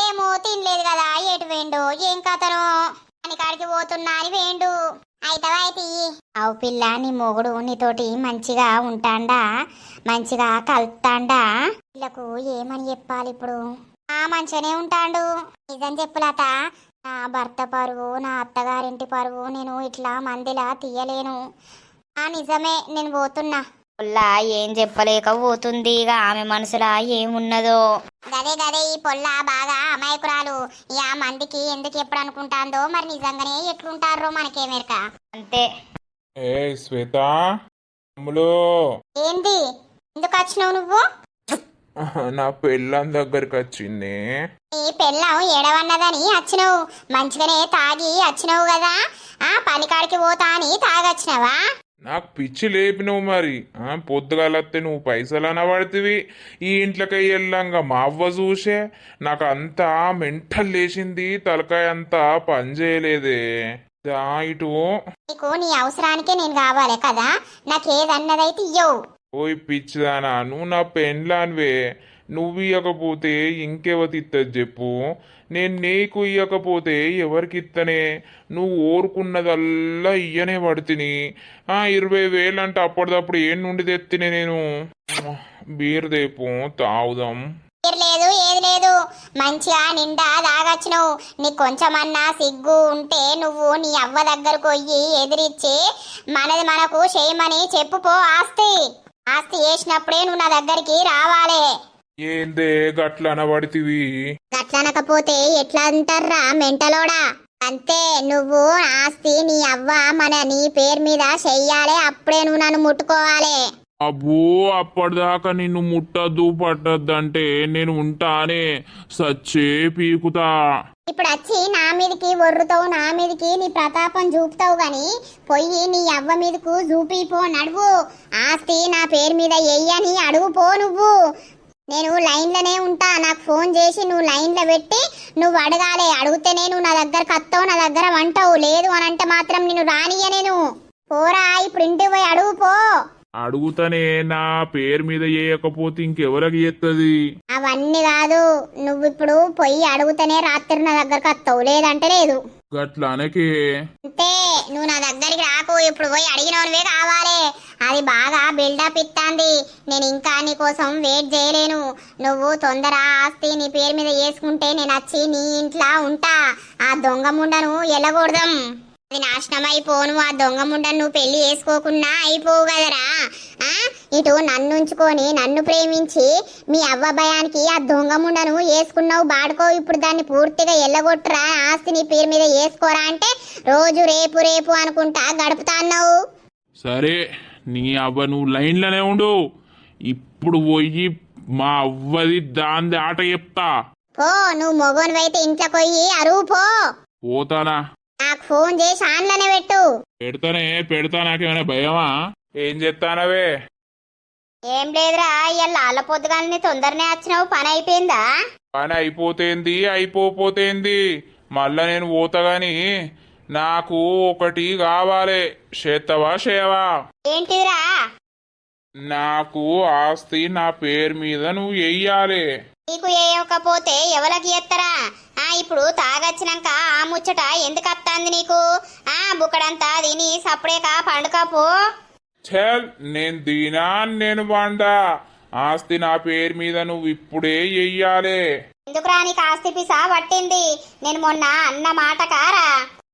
ఏమో తినలేదు కదా, ఎటు వేయండు ఏం కథను అని కాడికి పోతున్నా అని వేయండు. అయితవా అయితే? అవు పిల్ల నీ మొగుడు నీతోటి మంచిగా ఉంటాండా, మంచిగా కలుపుతాండా? వీళ్ళకు ఏమని చెప్పాలి ఇప్పుడు? మంచిగానే ఉంటాడు. నిజం చెప్పులాత, నా భర్త పరువు, నా అత్తగారింటి పరువు నేను ఇట్లా మందిలా తీయలేను. నిజమే, నేను పోతున్నా. పొల్లా ఏం చెప్పలేక పోతుంది, ఇక ఆమె మనసులా ఏమున్నదో. గదే గదే ఈ పొల్ల బాగా అమాయకురాలు. ఇక మందికి ఎందుకు ఎప్పుడు అనుకుంటాందో మరి నిజంగానే ఎట్లుంటారో మనకేమెరక. అంతే. ఏ శ్వేత అమ్ములు, ఏంది, ఎందుకు వచ్చినావు నువ్వు? నా పెళ్ళాం దగ్గరికి వచ్చింది. నీ పెళ్ళాం ఏడవన్నదని వచ్చినావు. మంచిగానే తాగి వచ్చినావు కదా. పనికాడికి పోతా అని తాగొచ్చినావా? నాకు పిచ్చి లేపినవు మరి. పొద్దుగాలత్తే నువ్వు పైసలు అనబడుతుంది. ఈ ఇంట్లోకి వెళ్ళంగా మా అవ్వ చూసే నాకు అంతా మెంటల్ లేచింది, తలకాయ అంతా పని చేయలేదే. దా ఇటు. నీకు నీ అవసరానికే నేను కావాలి కదా, నాకేదన్నదైతే ఇయ్యవు. ఓయ్ పిచ్చిదానా, నువ్వు నా పెళ్ళాన్వే. నువ్వు ఇవ్వకపోతే ఇంకెవతిత్తది చెప్పు. నేను నీకు ఇవ్వకపోతే ఎవరికి ఇత్తనే? నువ్వు ఓరుకున్నదల్లా ఇయ్యనే పడుతుని. 20,000 అంటే అప్పటిదప్పుడు ఏం నుండి తెత్తినే నేను. బీర్ దేపు తాగుదాం. లేదు ఏది లేదు, మంచిగా నిండా తాగొచ్చినావు. నీకు కొంచెమన్నా సిగ్గు ఉంటే నువ్వు నీ అవ్వ దగ్గరకు పోయి ఎదిరిచ్చి మనది మనకు చేయమని చెప్పుపో. ఆస్తి ఆస్తి వేసినప్పుడే నువ్వు నా దగ్గరికి రావాలి. ఏందే గట్ల అనబడితివి? గట్లనకపోతే ఎట్లా అంటారా మెంటలోడా? అంతే, నువ్వు ఆస్తి నీ అవ్వ నీ పేరు మీద చెయ్యాలి, అప్పుడే నువ్వు నన్ను ముట్టుకోవాలి. అబ్బో, అప్పటిదాకా నిన్ను ముట్టద్దు పట్టద్దు అంటే నేను ఉంటానే, సచ్చే పీకుతా. ఇప్పుడు వచ్చి నా మీదకి ఒర్రుతావు, నా మీదకి నీ ప్రతాపం చూపుతావు గాని పొయ్యి నీ అవ్వ మీదకు చూపిపో. నడువు, ఆస్తి నా పేరు మీద ఎయ్యని అడుగుపో. నువ్వు నేను లైన్లోనే ఉంటా. నాకు ఫోన్ చేసి నువ్వు లైన్లో పెట్టి నువ్వు అడగాలి. అడిగితేనే నువ్వు నా దగ్గరకు వస్తావు, నా దగ్గర వంటావు. లేదు అని అంటే మాత్రం నేను రానియ. నేను పోరా, ఇప్పుడు ఇంటికి పోయి అడుగుపో. అడుగుతానే, నా పేరు మీద చేయకపోతే ఇంకెవరికి చేస్తుంది? అవన్నీ కాదు, నువ్వు ఇప్పుడు పొయ్యి అడుగుతానే రాత్రి నా దగ్గరకు వస్తావు, లేదంటే లేదు. గట్ల అనకే. అంతే, నువ్వు నా దగ్గరికి రాకు. ఇప్పుడు పోయి అడిగినవే కావాలి. అది బాగా బిల్డప్ ఇస్తాంది. నేను ఇంకా నీ కోసం వెయిట్ చేయలేను. నువ్వు తొందర ఆస్తి నీ పేరు మీద వేసుకుంటే నేను వచ్చి నీ ఇంట్లో ఉంటా. ఆ దొంగ ముండను ఎల్లకూడదాం, అది నాశనం అయిపోను. ఆ దొంగ ముండను నువ్వు పెళ్లి చేసుకోకున్నా అయిపోవు కదరా. ఇటు నన్ను ఉంచుకొని నన్ను ప్రేమించి మీ అవ్వ భయానికి ఆ దొంగ ముండను వేసుకున్నావు బాడుకో. ఇప్పుడు దాన్ని పూర్తిగా ఎల్లగొట్టురా, ఆస్తి నీ పేరు మీద వేసుకోరా అంటే రోజు రేపు రేపు అనుకుంటా గడుపుతా అన్నావు. సరే, నీ అవ్వ నువ్వు లైన్లోనే ఉండు. ఇప్పుడు పోయి మా అవ్వది దాంది ఆట చెప్తా. పో, నువ్వు మొగోనివైతే ఇంట్లోకి పోయి అరువు పో. పోతానా? నాకు ఫోన్ చేసి ఆన్లోనే పెట్టు. పెడతా. నాకేమైనా భయమా? ఏం చెప్తానవే? ఏం లేదురా, ఇవాళ ఆళ్ళ పొద్దుగాలని తొందరనే వచ్చినావు. పని అయిపోయిందా? పని అయిపోతేంది మళ్ళా నేను పోతా గాని నాకు ఒకటి కావాలి. చేత్తవా చేయవా? ఏంటిదిరా? నాకు ఆస్తి నా పేరు మీద నువ్వు వెయ్యాలి. నీకు వేయకపోతే ఎవరికి ఎత్తరా? ఇప్పుడు తాగొచ్చినాక ఆ ముచ్చట ఎందుకు వస్తాంది నీకు? బుక్కడంతా తిని సప్పుడేక పండుకపో. చల్, నేను నేను బాండా. ఆస్తి నా పేరు మీద నువ్వు ఇప్పుడే వెయ్యాలి. ఎందుకురా నీకు ఆస్తి పిసా పట్టింది? నేను మొన్న అన్న మాట కారా?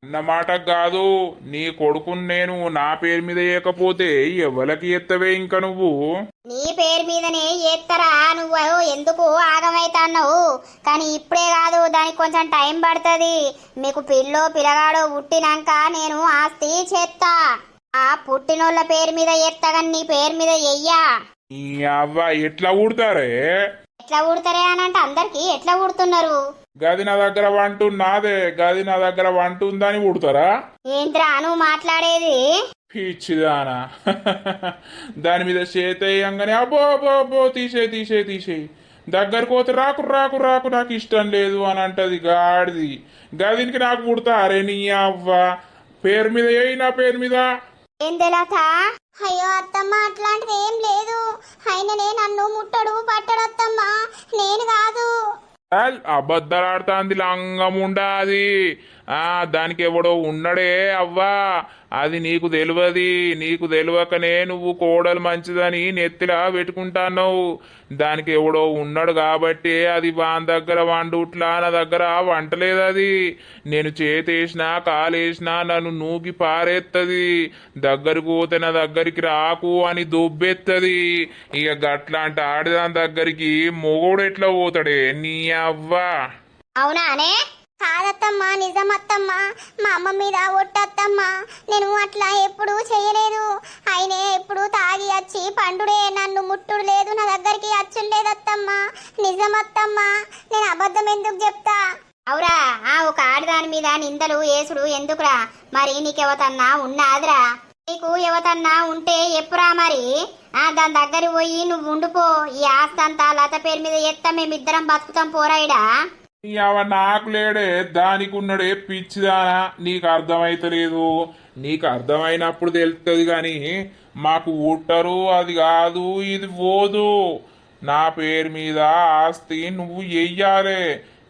అన్నమాట కాదు, నీ కొడుకుని నేను నా పేరు మీద వేయకపోతే ఎవరికి ఎత్తవే? ఇంకా నువ్వు నీ పేరు మీదనే ఎత్తరా. నువ్వు ఎందుకు ఆగమైతాన్నావు? కానీ ఇప్పుడే కాదు, దానికి కొంచెం టైం పడుతుంది. మీకు పిల్లగాడో పుట్టినాక నేను ఆస్తి చేస్తా. ఆ పుట్టినోళ్ళ పేరు మీద ఎత్తగాని నీ పేరు మీద ఎయ్యా. నీ అవ్వ ఎట్లా ఊడతారే? ఎట్లా ఊడతారే అని అంటే అందరికి ఎట్లా ఊడుతున్నారు? గది నా దగ్గర వంటున్నాదే, గది నా దగ్గర వంటుందని ఊడతారా? ఏంద్రా నువ్వు మాట్లాడేది? పిచ్చిదానా, దాని మీద చేతేయంగానే అబ్బో అబ్బో అబ్బో తీసేయి దగ్గరకు పోతే రాకు నాకు ఇష్టం లేదు అని అంటది గాడిది. గదినికి నాకు పుడతా అరే నీ అవ్వ పేరు మీద ఏయి, నా పేరు మీద. ఏం తెలతా? అయ్యో అత్తమ్మ, అట్లాంటిది ఏం లేదు. ఆయననే నన్ను ముట్టడు పట్టడు అత్తమ్మ, నేను కాదు. అబద్ధాలాడుతాంది లంగముండా. అది దానికి ఎవడో ఉన్నడే అవ్వా, అది నీకు తెలియదు. నీకు తెలియకనే నువ్వు కోడలు మంచిదని నెత్తిలా పెట్టుకుంటాన్నావు. దానికి ఎవడో ఉన్నాడు కాబట్టి అది వాని దగ్గర వండుట్లా, నా దగ్గర వంటలేదు. అది నేను చేతేసినా కాలేసినా నన్ను నూకి పారేత్తది. దగ్గరకు పోతే నా దగ్గరికి రాకు అని దొబ్బెత్తది. ఇక గట్లాంటి ఆడదాని దగ్గరికి మొగోడు ఎట్లా పోతాడే నీ అవ్వా? అవునానే? కాదత్తమ్మా, నిజమత్తమ్మా, మా అమ్మ మీద ఒట్టత్తమ్మా. నేను అట్లా ఎప్పుడు చేయలేదు. ఆయనే ఎప్పుడు తాగి వచ్చి పండుడే, నన్ను ముట్టుడు లేదు, నా దగ్గరికి అచ్చుడు లేదత్తమ్మా. నిజమత్తమ్మా, నేను అబద్ధం ఎందుకు చెప్తా? అవురా, ఒక ఆడదాని మీద నిందలు ఏసుడు ఎందుకురా? మరి నీకెవతన్నా ఉన్నాదిరా? నీకు ఎవతన్నా ఉంటే ఎప్పురా మరి? దాని దగ్గర పోయి నువ్వు ఉండిపో. ఈ ఆస్తంతా లత పేరు మీద ఎత్తా, మేమిద్దరం బతుకుతాం పోరాయిడా. నాకు లేడే, దానికి ఉన్నడే పిచ్చిదానా. నీకు అర్థమైతలేదు. నీకు అర్థమైనప్పుడు తెలుస్తుంది కానీ మాకు ఊటరు అది కాదు ఇది పోదు. నా పేరు మీద ఆస్తి నువ్వు వెయ్యాలే.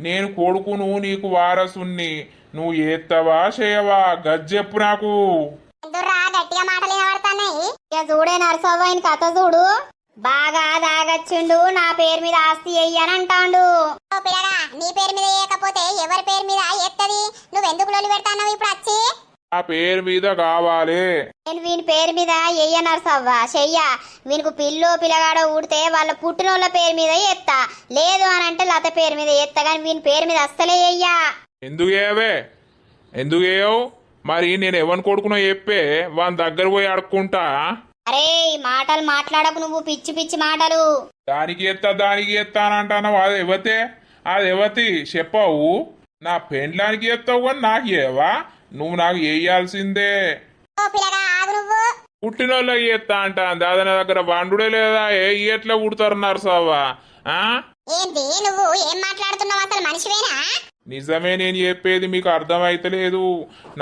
నేను కొడుకును, నీకు వారసుని. నువ్వు ఏత్తవా చేయవా గజ్జెప్పు నాకు. గట్టిగా మాటలు వినబడతాయి. ఇక చూడే నరసవ్వ, ఆయన కథ చూడు. బాగా దాగచ్చిండు, నా పేరు మీద ఆస్తి వెయ్యని అంటాడు. నీ పేరు మీద వేయకపోతే ఎవరి పేరు మీద ఎత్తది? నువ్వెందుకు లొల్లి పెడతావు ఇప్పుడు వచ్చి? నా పేరు మీద కావాలి. నేను వీని పేరు మీద వెయ్య నరసవ్వ, చెయ్య. వీనికి పిల్లో పిల్లగాడో ఊడితే వాళ్ళ పుట్టినోళ్ళ పేరు మీద ఎత్తా. లేదు అని అంటే లత పేరు మీద ఎత్తా, కానీ వీని పేరు మీద అస్సలే వెయ్యా. ఎందుకు ఏవే? ఎందుకు ఏయవు? మరి నేను ఎవరిని కొడుకునో చెప్పే వాని దగ్గర పోయి అడుక్కుంటా. అరే, మాటలు మాట్లాడకు నువ్వు, పిచ్చి పిచ్చి మాటలు. దానికి ఎత్తానంటావు. అది ఎవతే? అది ఎవతి చెప్పవు? నా పెండ్లానికి ఎత్తావు కానీ నాకు ఏవా? నువ్వు నాకు వేయాల్సిందే. పుట్టినోళ్ళకి ఎత్తా అంట. దాదాపు దగ్గర వండుడే లేదా? ఎట్లా పుడతారు నరసవ్వా? ఏంటి నువ్వు ఏం మాట్లాడుతున్నావు? అసలు మనిషివేనా? నిజమే నేను చెప్పేది, మీకు అర్థమైతలేదు.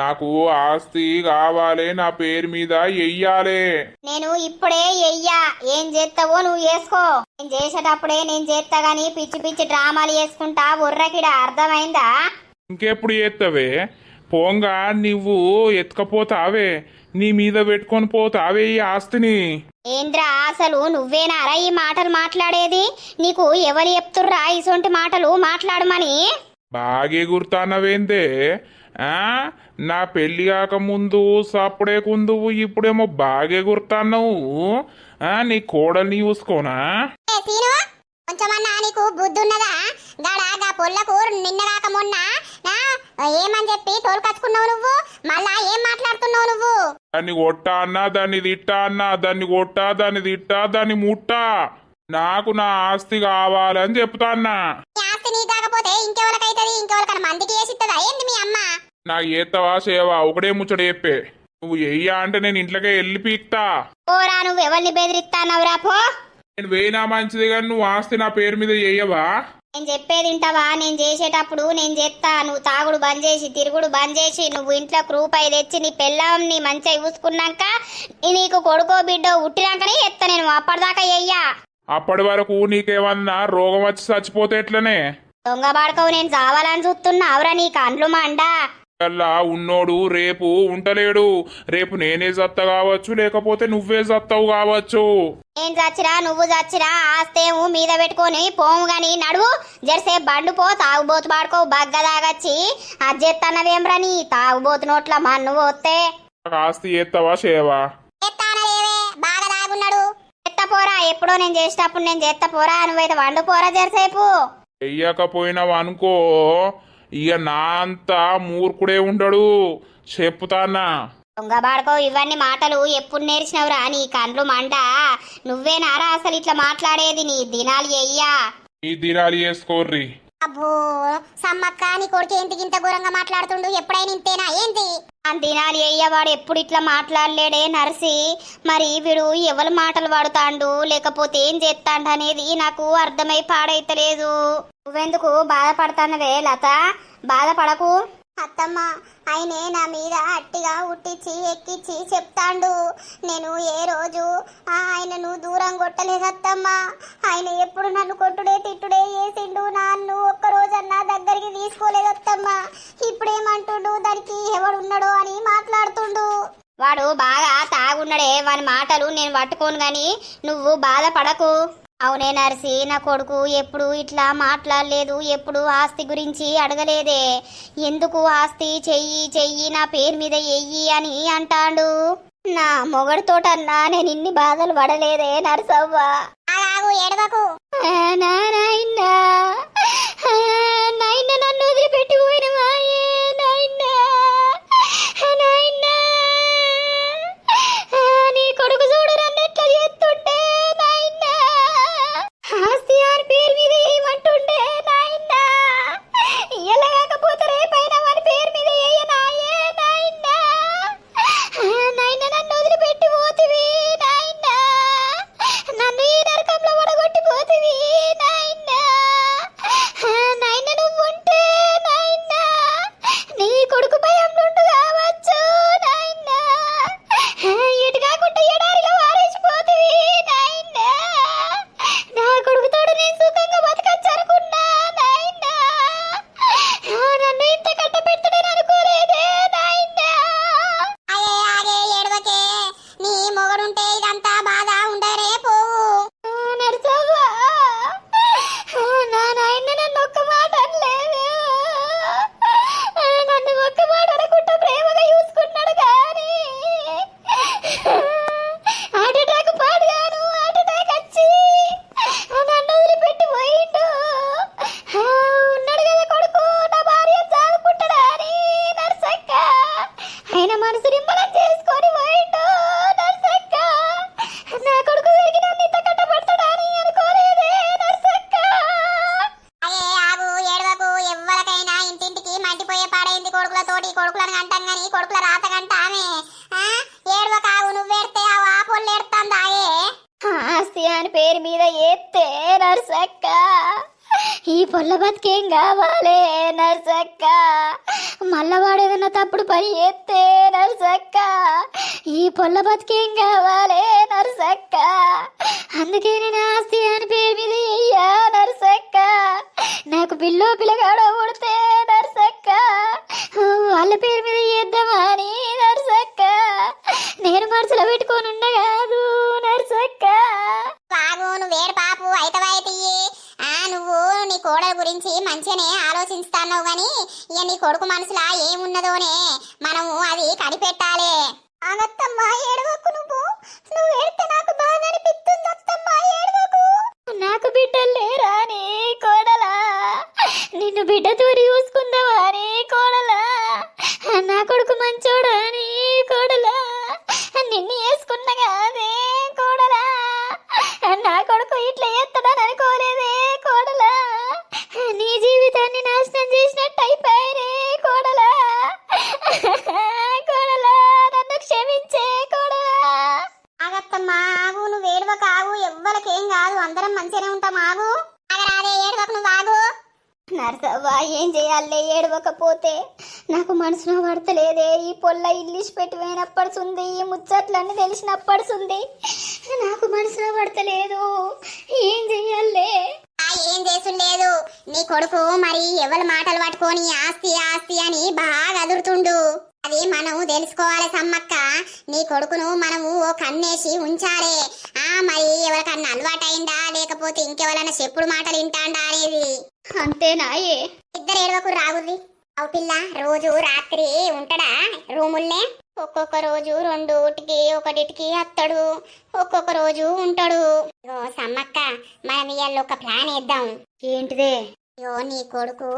నాకు ఆస్తి కావాలి, నా పేరు మీద వెయ్యాలే. నేను ఇప్పుడే వెయ్యా. ఏం చేస్తావో నువ్వు చేసుకో. నేను చేసేటప్పుడే నేను చేస్తా గాని పిచ్చి పిచ్చి డ్రామాలు చేసుకుంటా ఉర్రకిడా. అర్థమైందా? ఇంకెప్పుడు చేస్తావే? పోంగా నువ్వు ఎత్తుకపోతావే, నీ మీద పెట్టుకొని పోతావే ఈ ఆస్తిని. ఏంద్రా అసలు నువ్వేనారా ఈ మాటలు మాట్లాడేది? నీకు ఎవరు చెప్తుర్రా ఇసొంటి మాటలు మాట్లాడమని? బాగే గుర్తానవేందే? నా పెళ్లి కాకముందు సప్పుడే కుందువు, ఇప్పుడేమో బాగే గుర్తాన్నావు. నీ కోడల్ని చూసుకోనా? కొంచెమన్నా నీకు బుద్ధి ఉన్నదా? గాడా పొల్లకు నిన్న కాక మొన్న ఏమని చెప్పి తోలుకచ్చుకున్నావు నువ్వు. మళ్ళా ఏం మాట్లాడుతున్నావు నువ్వు? దాన్ని కొట్టా అన్నా, దాన్ని తిట్టా అన్నా, దాన్ని కొట్టా, దాన్ని తిట్టా, దాన్ని ముట్టా. నాకు నా ఆస్తి కావాలని చెప్తాన్నా. ఆస్తి నీ కాకపోతే ఇంకెవరికైతుంది? ఇంకెవరికైనా మందికి వేసిస్తుందా ఏంది మీ అమ్మ? నాకు ఏత్తవా సేవా ఒకటే ముచ్చట చెప్పే. నువ్వు ఎయ్యా అంటే నేను ఇంట్లోకే వెళ్ళి పీక్తా. పోరా, నువ్వు ఎవరిని బెదిరిస్తానవురా? పో. నేను వేయినా మంచిది కానీ నువ్వు ఆస్తి నా పేరు మీద చెయ్యవా? నేను చెప్పేది వింటావా? నేను చేసేటప్పుడు నేను చేస్తా. నువ్వు తాగుడు బంద్ చేసి, తిరుగుడు బంద్ చేసి, నువ్వు ఇంట్లో రూపాయి తెచ్చి నీ పెళ్ళాంని మంచిగా చూసుకున్నాక నీకు కొడుకో బిడ్డో ఉట్టినాకనే ఎత్తా. నేను అప్పటిదాకా చెయ్యా. అప్పటి వరకు నీకేమన్నా రోగం వచ్చి చచ్చిపోతే ఎట్లనే? దొంగ బాడుకోవు, నేను చావాలని చూస్తున్నావురా? నీ కండ్లు మండా. అలా ఉన్నోడు రేపు ఉంటలేడు. రేపు నేనే జత్త కావచ్చు, లేకపోతే నువ్వే జత్తవు కావచ్చు. నేను చచ్చిరా నువ్వు చచ్చిరా ఆస్తేమో మీద పెట్టుకొని పోము గాని నడువు. జరసేపు బండు పో. తాగుబోతు పాడుకో బగ్గ దాగచ్చి అజ్జెత్తన్నవేమ్రా నీ తాగుబోతు నోట్ల మన్ను పోతే. ఆస్తి ఎత్తవా సేవా? బాగా దాగున్నాడు. ఎత్త పోరా, ఎప్పుడో నేను చేసేటప్పుడు నేను చేస్తా పోరా. నువ్వైతే వండు పోరా జరసేపు. చెయ్యకపోయినావు అనుకో, ఇక నా అంతా మూర్ఖుడే ఉండడు చెప్పుతానా. దొంగ బాడుకో, ఇవన్నీ మాటలు ఎప్పుడు నేర్చినవురా? నీ కండ్లు మంట. నువ్వేనారా అసలు ఇట్లా మాట్లాడేది? నీ దినాలు ఎయ్యా. ఈ దినాలు వేసుకోర్రి. అబ్బో సమ్మక్క, నీ కొడుకు ఏంటి ఇంత ఘోరంగా మాట్లాడుతుండు? ఎప్పుడైనా ఇంతేనా ఏంటి? దినాలు ఎయ్యవాడు ఎప్పుడు ఇట్లా మాట్లాడలేడే నర్సి. మరి వీడు ఎవరు మాటలు వాడుతాండు, లేకపోతే ఏం చేస్తాండు అనేది నాకు అర్థమై పాడైతలేదు. నువ్వెందుకు బాధపడతానవే లత? బాధపడకు అత్తమ్మ. ఆయనే నా మీద అట్టిగా ఉట్టించి ఎక్కించి చెప్తాండు. నేను ఏ రోజు ఆయనను దూరం కొట్టలేదత్తమ్మ. ఆయన ఎప్పుడు నన్ను కొట్టుడే తిట్టుడే చేసిండు. నన్ను ఒక్కరోజన్నా దగ్గరికి తీసుకోలేదత్తమ్మ. ఇప్పుడేమంటుండు? చెప్తుండు దానికి ఎవడున్నాడో అని మాట్లాడుతుండు. వాడు బాగా తాగున్నాడే, వాని మాటలు నేను పట్టుకోను గాని నువ్వు బాధపడకు. అవునే నర్సి, నా కొడుకు ఎప్పుడు ఇట్లా మాట్లాడలేదు, ఎప్పుడు ఆస్తి గురించి అడగలేదే. ఎందుకు ఆస్తి చెయ్యి చెయ్యి నా పేరు మీద ఎయ్యి అని అంటాడు. నా మొగడితోటన్నా నేను ఇన్ని బాధలు పడలేదే నర్సవ్వ. అలాగూ ఎడవకు. నాయనా నన్ను వదిలిపెట్టి పోయినవాయే నాయనా. నీ కొడుకు చూడు నన్ను ఎట్లా చేస్తుంటే నాయనా. ఆస్తి అని పేరు మీద ఏమంటుండే నాయనా. ఇలా కాకపోతే రేపైనా వాని పేరు మీద ఏయనాయే నాయనా. నాయనా నన్ను వదిలిపెట్టి పోతివి నాయనా. నన్ను ఈ నరకంలో పడగొట్టి పోతివి నాయనా. నాయనా నువ్వు ఉంటే నాయనా నీ కొడుకు భయం నుండి కావచ్చు నాయనా. ఇటు కాకుండా ఎడారిలో వారేసిపోతివి నాయనా. నా కొడుకుతోడు నేను సుఖంగా బతకచ్చు అనుకున్నా నాయనా. నన్ను ఇంత కట్ట పెట్టుడని అనుకోలేదే నాయనా. అదే అదే ఏడవకే, నీ మొగడుంటే ఇదంతా బాధ ఉండరే పోవు. నరసవ్వ, నా నాయన నన్ను ఒక్క మాట అనలేదు. నన్ను ఒక్క మాట అనకుండా ప్రేమగా చూసుకున్నాడు కానీ హార్ట్ అటాక్ పాడుగాను హార్ట్ అటాక్ వచ్చి నన్ను వదిలిపెట్టి పోయిండు. ఉన్నాడు కదా కొడుకు, నా భార్య సాగుకుంటాడా అని నర్సక్క. ఆయన మనసు నిమ్మలం చేసుకొని పోయిండు నర్సక్క. నా కొడుకు తిరిగి నన్ను ఇంత కట్టబడతాడా అని అనుకోలేదే నర్సక్క. అయ్యే ఆగు ఏడవకు. ఎవ్వరికైనా ఇంటింటికి మంటిపోయే పాడైంది కొడుకులతోటి. కొడుకులను అంటాం గాని కొడుకుల రాత కంటామే. ఏడవకాగు, నువ్వేడితే ఆ వాపోళ్ళు ఏడుతాందాయే. ఆస్తి అని పేరు మీద ఎత్తే నర్సక్క ఈ పొల్ల బతికేం కావాలే నర్సక్క. మల్లవాడు ఏదన్నా తప్పుడు పని ఎత్తే నర్సక్క ఈ పొల్ల బతికేం కావాలే నర్సక్క. అందుకే నేను ఆస్తి అని పేరు మీద అయ్యా నర్సక్క. నాకు పిల్లగాడో పుడితే నర్సక్క వాళ్ళ పేరు మీద చేద్దామని నర్సక్క నేను మనసులో పెట్టుకొని ఉండగాదు నర్సక్క. బాగు నువ్వేడు పాపు అయితవైతే నువ్వు నీ కోడల గురించి మంచిగానే ఆలోచిస్తాన్నావు గాని ఇక నీ కొడుకు మనసులా ఏమున్నదోనే మనము అది కనిపెట్టాలి. అత్తమ్మా ఏడవకు, నువ్వు ఏడితే నాకు బాధ అనిపిస్తుంది అత్తమ్మా ఏడవకు. నాకు బిడ్డలు లేరా నీ కోడలా? నిన్ను బిడ్డతో చూసుకుందావా నీ కోడలా? నా కొడుకు మంచోడా నీ కోడలా? నిన్ను వేసుకున్నా కాదే కోడలా. నా కొడుకు ఇట్లా ఎత్తడని అనుకోలేదే కోడలా. నీ జీవితాన్ని నాశనం చేసినట్టు అయిపోయారే కోడలా. కోడలా నన్ను క్షమించే కోడలా. ఆగత్తమ్మా ఆగు, నువ్వు ఏడవక ఆగు. ఎవ్వరికేం కాదు, అందరం మంచిగానే ఉంటాం. ఆగు ఆగరాదే, ఏడవకు నువ్వు ఆగు. నర్సవ్వ ఏం చేయాలే ఏడవకపోతే? నాకు మనసులో పడతలేదే. ఈ పొల్ల ఇల్లిష్ పెట్టి పోయినప్పడుతుంది, ఈ ముచ్చట్లన్నీ తెలిసినప్పడుతుంది. నాకు మనసులో పడతలేదు. ఏం చెయ్యాలే? ఏం చేసులేదు నీ కొడుకు మరి ఎవరి మాటలు పట్టుకొని ఆస్తి ఆస్తి అని బాగా అదురుతుండు. అది మనం తెలుసుకోవాలి సమ్మక్క. నీ కొడుకును మనము ఓ కన్నేసి ఉంచాలే. మరి ఎవరికన్నా అలవాటైందా లేకపోతే ఇంకెవరన్నా చెప్పుడు మాటలు వింటాండా అనేది. అంతేనాయే? ఇద్దరు ఏడవకు రాగుర్రి. అవు పిల్ల రోజు రాత్రి ఉంటాడా రూముల్నే? ఒక్కొక్క రోజు 2టికి 1టికి వస్తాడు, ఒక్కొక్క రోజు ఉంటాడు. సమ్మక్క మనం ఇవాళ ఒక ప్లాన్ వేద్దాం. ఏంటిదే? నీ కొడుకు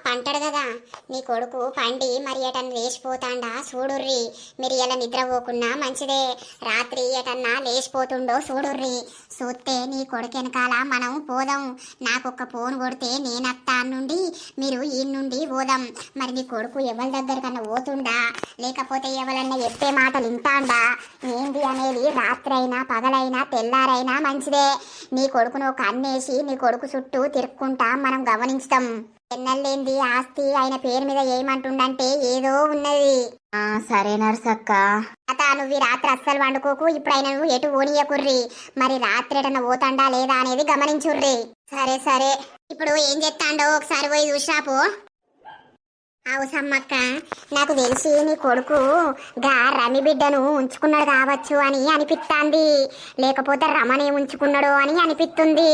పంటాడు కదా, నీ కొడుకు పండి మరి ఎటన్నా లేచిపోతాండా చూడుర్రి. మీరు ఇలా నిద్రపోకున్నా మంచిదే, రాత్రి ఎటన్నా లేచిపోతుండో చూడుర్రి. చూస్తే నీ కొడుకు వెనకాల మనం పోదాం. నాకొక్క ఫోన్ కొడితే నేనత్తా నుండి మీరు ఈ నుండి పోదాం. మరి నీ కొడుకు ఎవరి దగ్గరకన్నా పోతుండా లేకపోతే ఎవరన్నా చెప్పే మాటలు వింటాండా ఏంది అనేది రాత్రి అయినా పగలైనా తెల్లారైనా మంచిదే. నీ కొడుకును ఒక అన్నేసి నీ కొడుకు చుట్టూ తిరుక్కుంటా మనం గమనించుతాం. ఎన్నెల్లేంది ఆస్తి ఆయన పేరు మీద ఏమంటుండంటే ఏదో ఉన్నది. సరే నర్సక్క. నువ్వు రాత్రి అస్సలు వండుకోకు. ఇప్పుడైనా నువ్వు ఎటు ఓనియకుర్రి. మరి రాత్రి ఎటన్నా పోతాండా లేదా అనేది గమనించుర్రి. సరే సరే. ఇప్పుడు ఏం చేస్తాండో ఒకసారి పోయి చూసిరాపో. అవు సమ్మక్క, నాకు తెలిసి నీ కొడుకు గా రమి బిడ్డను ఉంచుకున్నాడు కావచ్చు అని అనిపిస్తాంది, లేకపోతే రమణి ఉంచుకున్నాడు అని అనిపిస్తుంది.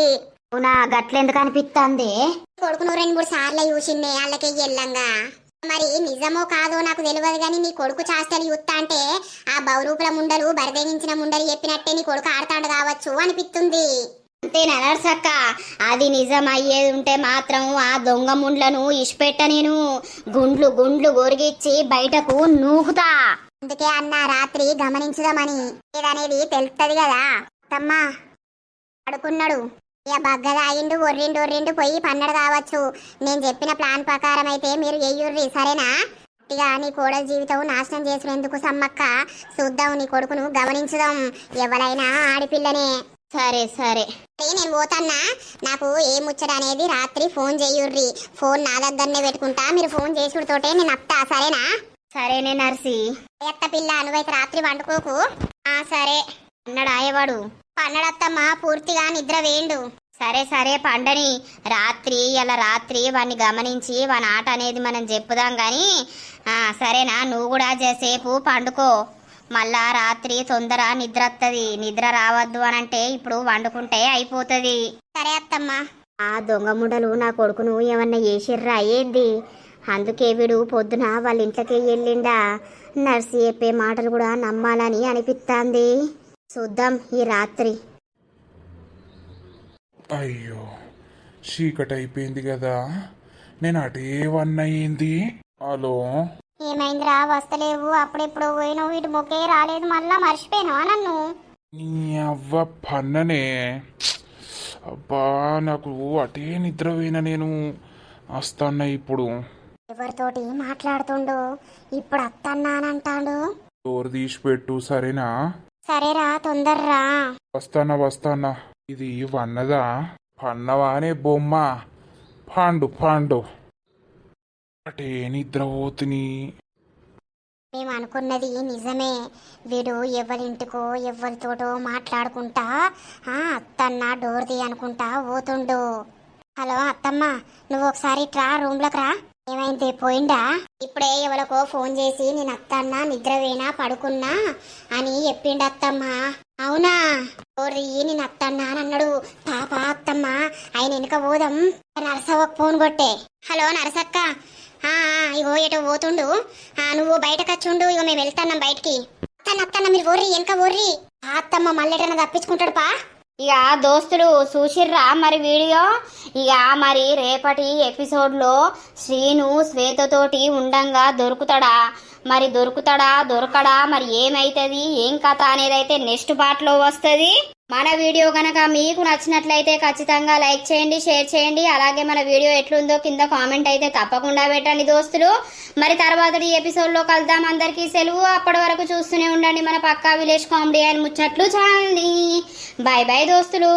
అవునా, గట్లెందుకు అనిపిస్తుంది? కొడుకును 2-3 సార్లు చూసిండే వాళ్ళకి ఎల్లంగా. మరి నిజమో కాదో నాకు తెలియదు గాని నీ కొడుకు చాష్టలు చూస్తా అంటే ఆ బౌరూపుల ముండలు బరిదెగించిన ముండలు చెప్పినట్టే నీ కొడుకు ఆడతాడు కావచ్చు అనిపిస్తుంది. అంతేనా నర్సక్క? అది నిజం అయ్యేది ఉంటే మాత్రం ఆ దొంగ ముండ్లను ఇష్పెట్ట, నేను గుండ్లు గుండ్లు గొరిగిచ్చి బయటకు నూకుతా. అందుకే అన్న రాత్రి గమనించుదామని, ఏదనేది తెలుస్తుంది కదా. తమ్మా పడుకున్నాడు, ఇక బగ్గగా అయిండు, ఒర్రిండు పోయి పన్నడు కావచ్చు. నేను చెప్పిన ప్లాన్ ప్రకారం అయితే మీరు ఎయ్యుర్రి, సరేనా? ఇక నీ కోడల జీవితం నాశనం చేసినందుకు సమ్మక్క, చూద్దాం, నీ కొడుకును గమనించుదాం. ఎవరైనా ఆడిపిల్లనే. సరే సరే, నేను పోతాన్నా. నాకు ఏ ముచ్చట అనేది రాత్రి ఫోన్ చేయుర్రి. ఫోన్ నా దగ్గరనే పెట్టుకుంటా, మీరు ఫోన్ చేసుడుతోటే నేను అత్తా, సరేనా? సరేనే నర్సి. ఎత్త పిల్ల, నువ్వైతే రాత్రి వండుకోకు. సరే అన్నాడు ఆయవాడు. పన్నడత్తమ్మా, పూర్తిగా నిద్ర వేయండు. సరే సరే పండని. ఇలా రాత్రి వాడిని గమనించి వాని ఆట అనేది మనం చెప్పుదాం గాని. సరేనా, నువ్వు కూడా చేసేపు పండుకో. మళ్ళా రాత్రి తొందర నిద్ర వస్తుంది. నిద్ర రావద్దు అనంటే ఇప్పుడు వండుకుంటే అయిపోతుంది. సరే అత్తమ్మా. ఆ దొంగ ముడలు నా కొడుకును ఏమన్నా చేసిర్రా ఏంది? అందుకే వీడు పొద్దున వాళ్ళ ఇంట్లోకి వెళ్ళిండా. నర్సి చెప్పే మాటలు కూడా నమ్మాలని అనిపిస్తుంది. చూద్దాం ఈ రాత్రి. అయ్యో, చీకటి అయిపోయింది కదా, నేను అటే వన్ అయ్యింది. హలో, ఏమైందిరా? వస్తలేవు, అప్పుడెప్పుడు పోయినావు, ఇటు మొక్కే రాలేదు, మళ్ళా మర్చిపోయినావా నన్ను? నీ అవ్వ పన్ననే. అబ్బా, నాకు అటే నిద్ర పోయినా, నేను వస్తాన్నా ఇప్పుడు. ఎవరితోటి మాట్లాడుతుండు? ఇప్పుడు అత్తన్నానంటాడు. డోర్ తీసి పెట్టు, సరేనా? సరేరా, తొందర్రా. వస్తానా. ఇది వన్నదా? పన్నవానే బొమ్మ. పాండు అటే నిద్ర పోతుని. మేము అనుకున్నది నిజమే. వీడు ఎవరింటికో ఎవరితోటో మాట్లాడుకుంటా అత్తన్న డోర్ తీ అనుకుంటా పోతుండు. హలో అత్తమ్మ, నువ్వు ఒకసారి ట్రా, రూమ్లోకి రా. ఏమైంది, పోయిందా? ఇప్పుడే ఎవరికో ఫోన్ చేసి నేను అత్తన్న నిద్రవేనా పడుకున్నా అని చెప్పిండు అత్తమ్మ. అవునా? ఓరి, నేను అత్తన్నా అని అన్నాడు. పాప అత్తమ్మ, ఆయన వెనుక పోదాం. నరసవ్వకు ఫోన్ కొట్టే. హలో నరసక్క, ఇగో ఎటో పోతుండు, నువ్వు బయటకు వచ్చుండు, ఇగో మేము వెళ్తున్నాం బయటికి. అత్తన్న మీరు ఓర్రి, వెనక ఓర్రి. అత్తమ్మ మళ్ళెటన్నా తప్పించుకుంటాడు పా. ఇక దోస్తులు చూసిర్రా మరి వీడియో? ఇక మరి రేపటి ఎపిసోడ్లో శ్రీను శ్వేతతోటి ఉండంగా దొరుకుతాడా? మరి దొరకడా మరి ఏమైతుంది, ఏం కథ అనేది అయితే నెక్స్ట్ పార్ట్లో వస్తుంది. మన వీడియో కనుక మీకు నచ్చినట్లయితే ఖచ్చితంగా లైక్ చేయండి, షేర్ చేయండి. అలాగే మన వీడియో ఎట్లుందో కింద కామెంట్ అయితే తప్పకుండా పెట్టండి దోస్తులు. మరి తర్వాతటి ఎపిసోడ్లో కలుద్దాం. అందరికీ సెలవు. అప్పటి వరకు చూస్తూనే ఉండండి మన పక్కా విలేజ్ కామెడీ అండ్ ముచ్చట్లు ఛానల్ని. బాయ్ బాయ్ దోస్తులు.